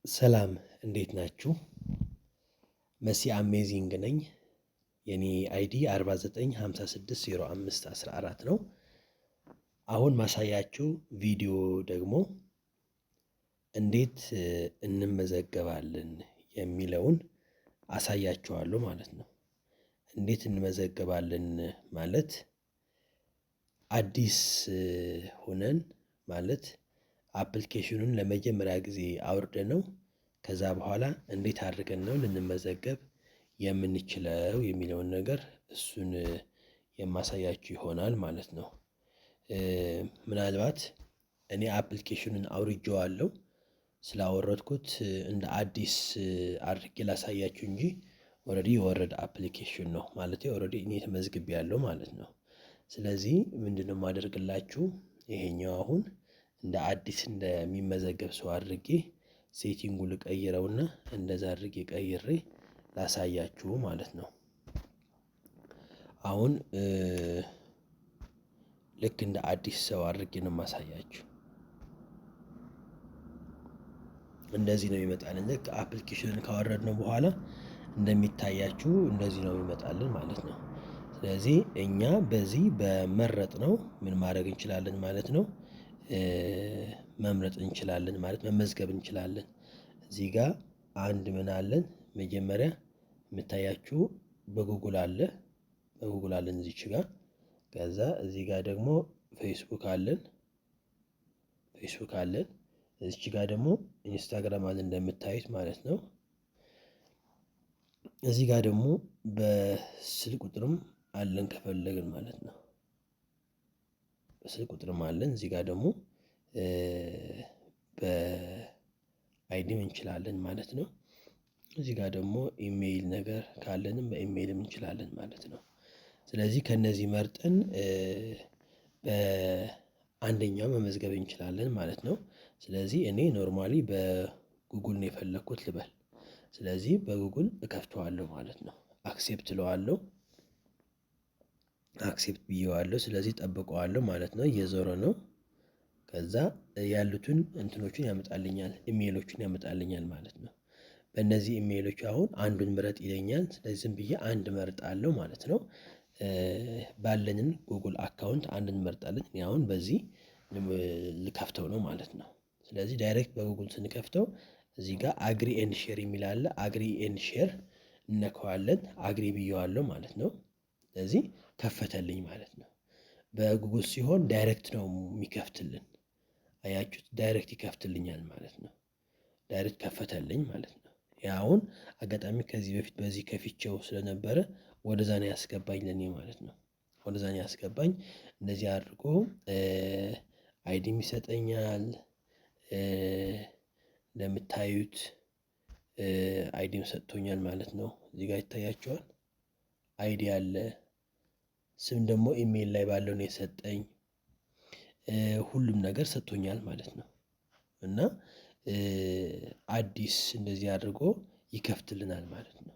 ሰላም እንዴት ናችሁ? መሲ አሜዚንግ ነኝ። የኔ አይዲ 49560514 ነው። አሁን ማሳያችሁ ቪዲዮ ደግሞ እንዴት እንመዘገባለን የሚለውን አሳያችኋለሁ ማለት ነው። እንዴት እንመዘገባለን ማለት አዲስ ሆነን ማለት አፕሊኬሽኑን ለመጀመሪያ ጊዜ አውርደነው ከዛ በኋላ እንዴት አድርገን ነው ልንመዘገብ የምንችለው የሚለውን ነገር እሱን የማሳያችሁ ይሆናል ማለት ነው። ምናልባት እኔ አፕሊኬሽኑን አውርጄዋለሁ ስላወረድኩት እንደ አዲስ አድርጌ ላሳያችሁ እንጂ ኦልሬዲ የወረደ አፕሊኬሽን ነው ማለት ኦልሬዲ እኔ ተመዝግቤያለሁ ማለት ነው። ስለዚህ ምንድነው የማደርግላችሁ ይሄኛው አሁን እንደ አዲስ እንደሚመዘገብ ሰው አድርጌ ሴቲንጉን ልቀይረውና እንደዛ አድርጌ ቀይሬ ላሳያችሁ ማለት ነው። አሁን ልክ እንደ አዲስ ሰው አድርጌ ነው የማሳያችሁ። እንደዚህ ነው ይመጣልን። ልክ አፕሊኬሽንን ካወረድነው በኋላ እንደሚታያችሁ እንደዚህ ነው ይመጣልን ማለት ነው። ስለዚህ እኛ በዚህ በመረጥነው ምን ማድረግ እንችላለን ማለት ነው። መምረጥ እንችላለን ማለት መመዝገብ እንችላለን። እዚህ ጋር አንድ ምን አለን መጀመሪያ የምታያችሁ በጉግል አለን እዚች ጋር ከዛ እዚህ ጋር ደግሞ ፌስቡክ አለን እዚች ጋር ደግሞ ኢንስታግራም አለን እንደምታዩት ማለት ነው። እዚህ ጋር ደግሞ በስልክ ቁጥርም አለን ከፈለግን ማለት ነው። በስልክ ቁጥርም አለን እዚህ ጋር ደግሞ በአይዲም እንችላለን ማለት ነው። እዚህ ጋር ደግሞ ኢሜይል ነገር ካለንም በኢሜይልም እንችላለን ማለት ነው። ስለዚህ ከነዚህ መርጠን በአንደኛው መመዝገብ እንችላለን ማለት ነው። ስለዚህ እኔ ኖርማሊ በጉግል ነው የፈለኩት ልበል። ስለዚህ በጉግል እከፍተዋለሁ ማለት ነው። አክሴፕት እለዋለሁ። አክሴፕት ብዬዋለሁ ስለዚህ እጠብቀዋለሁ ማለት ነው። እየዞረ ነው። ከዛ ያሉትን እንትኖችን ያመጣልኛል ኢሜይሎችን ያመጣልኛል ማለት ነው። በእነዚህ ኢሜይሎች አሁን አንዱን ምረጥ ይለኛል። ስለዚህ ዝም ብዬ አንድ እመርጣለሁ ማለት ነው። ባለንን ጉግል አካውንት አንድ እንመርጣለን። እኔ አሁን በዚህ ልከፍተው ነው ማለት ነው። ስለዚህ ዳይሬክት በጉግል ስንከፍተው እዚህ ጋር አግሪ ኤንድ ሼር የሚል አለ። አግሪ ኤንድ ሼር እነካዋለን። አግሪ ብዬዋለሁ ማለት ነው። ስለዚህ ከፈተልኝ ማለት ነው። በጉግል ሲሆን ዳይሬክት ነው የሚከፍትልን። አያችሁት? ዳይሬክት ይከፍትልኛል ማለት ነው። ዳይሬክት ከፈተልኝ ማለት ነው። ያውን አጋጣሚ ከዚህ በፊት በዚህ ከፍቼው ስለነበረ ወደዛ ነው ያስገባኝ ለኔ ማለት ነው። ወደዛ ነው ያስገባኝ። እንደዚህ አድርጎ አይዲም ይሰጠኛል። እንደምታዩት አይዲም ሰጥቶኛል ማለት ነው። እዚህ ጋር ይታያችኋል። አይዲ አለ። ስም ደግሞ ኢሜይል ላይ ባለው ነው የሰጠኝ። ሁሉም ነገር ሰጥቶኛል ማለት ነው። እና አዲስ እንደዚህ አድርጎ ይከፍትልናል ማለት ነው።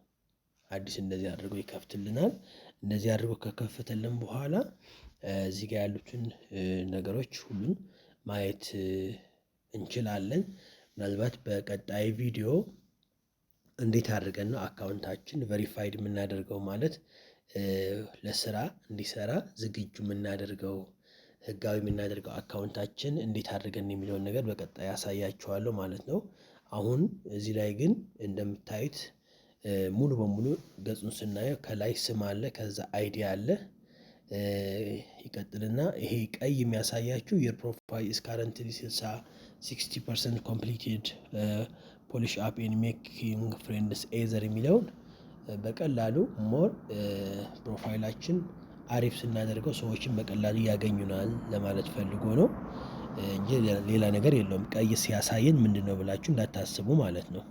አዲስ እንደዚህ አድርጎ ይከፍትልናል። እንደዚህ አድርጎ ከከፈተልን በኋላ እዚህ ጋር ያሉትን ነገሮች ሁሉን ማየት እንችላለን። ምናልባት በቀጣይ ቪዲዮ እንዴት አድርገን ነው አካውንታችን ቬሪፋይድ የምናደርገው ማለት ለስራ እንዲሰራ ዝግጁ የምናደርገው ህጋዊ የምናደርገው አካውንታችን እንዴት አድርገን የሚለውን ነገር በቀጣይ አሳያችኋለሁ ማለት ነው። አሁን እዚህ ላይ ግን እንደምታዩት ሙሉ በሙሉ ገጹን ስናየው ከላይ ስም አለ፣ ከዛ አይዲ አለ። ይቀጥልና ይሄ ቀይ የሚያሳያችሁ your profile is currently 60% completed polish up in making friends either የሚለውን በቀላሉ ሞር ፕሮፋይላችን አሪፍ ስናደርገው ሰዎችን በቀላሉ ያገኙናል ለማለት ፈልጎ ነው እንጂ ሌላ ነገር የለውም። ቀይ ሲያሳየን ምንድነው ብላችሁ እንዳታስቡ ማለት ነው።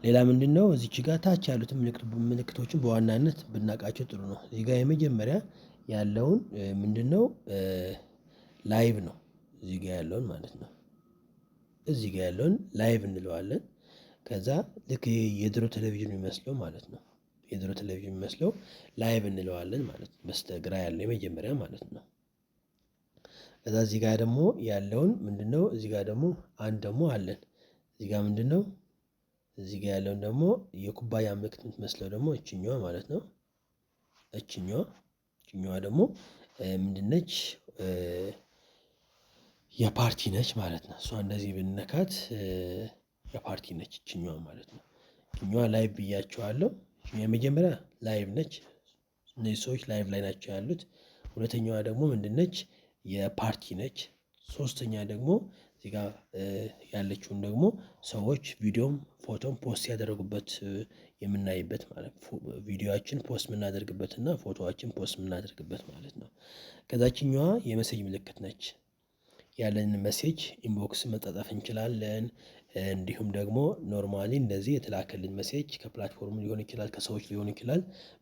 ሌላ ምንድነው እዚች ጋር ታች ያሉትን ምልክቶችን በዋናነት ብናውቃቸው ጥሩ ነው። እዚህ ጋር የመጀመሪያ ያለውን ምንድነው ላይቭ ነው። እዚህ ጋር ያለውን ማለት ነው። እዚህ ጋር ያለውን ላይቭ እንለዋለን። ከዛ ልክ የድሮ ቴሌቪዥን የሚመስለው ማለት ነው። የድሮ ቴሌቪዥን የሚመስለው ላይቭ እንለዋለን ማለት ነው። በስተግራ ያለው የመጀመሪያ ማለት ነው። ከዛ እዚህ ጋር ደግሞ ያለውን ምንድነው እዚህ ጋር ደግሞ አንድ ደግሞ አለን። እዚህ ጋር ምንድነው እዚህ ጋር ያለውን ደግሞ የኩባያ ምልክት የምትመስለው ደግሞ እችኛዋ ማለት ነው። እችኛዋ ደግሞ ምንድነች? የፓርቲ ነች ማለት ነው። እሷ እንደዚህ ብንነካት የፓርቲ ነች እችኛዋ ማለት ነው። እችኛዋ ላይቭ ብያቸዋለሁ። የመጀመሪያ ላይቭ ነች። እነዚህ ሰዎች ላይቭ ላይ ናቸው ያሉት። ሁለተኛዋ ደግሞ ምንድነች? የፓርቲ ነች። ሶስተኛ ደግሞ እዚህ ጋር ያለችውን ደግሞ ሰዎች ቪዲዮም ፎቶም ፖስት ያደረጉበት የምናይበት ማለት ቪዲዮአችን ፖስት የምናደርግበት እና ፎቶዎችን ፖስት የምናደርግበት ማለት ነው። ከዛችኛዋ የመሴጅ ምልክት ነች። ያለንን መሴጅ ኢንቦክስ መጻጻፍ እንችላለን። እንዲሁም ደግሞ ኖርማሊ እንደዚህ የተላከልን መሴጅ ከፕላትፎርም ሊሆን ይችላል ከሰዎች ሊሆን ይችላል።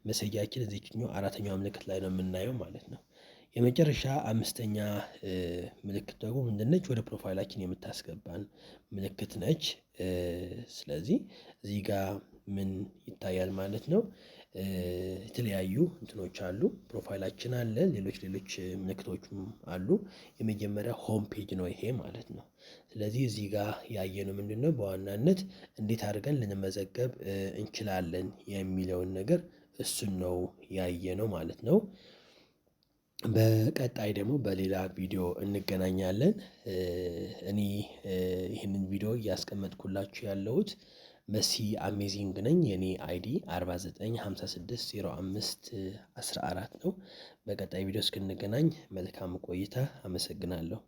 መሴጃችን እዚህኛው አራተኛው ምልክት ላይ ነው የምናየው ማለት ነው። የመጨረሻ አምስተኛ ምልክት ደግሞ ምንድን ነች? ወደ ፕሮፋይላችን የምታስገባን ምልክት ነች። ስለዚህ እዚህ ጋር ምን ይታያል ማለት ነው? የተለያዩ እንትኖች አሉ ፕሮፋይላችን አለ ሌሎች ምልክቶችም አሉ። የመጀመሪያ ሆም ፔጅ ነው ይሄ ማለት ነው። ስለዚህ እዚህ ጋር ያየነው ምንድነው? በዋናነት እንዴት አድርገን ልንመዘገብ እንችላለን የሚለውን ነገር እሱን ነው ያየነው ማለት ነው። በቀጣይ ደግሞ በሌላ ቪዲዮ እንገናኛለን። እኔ ይህንን ቪዲዮ እያስቀመጥኩላችሁ ያለሁት መሲ አሜዚንግ ነኝ። የኔ አይዲ 49560514 ነው። በቀጣይ ቪዲዮ እስክንገናኝ መልካም ቆይታ። አመሰግናለሁ።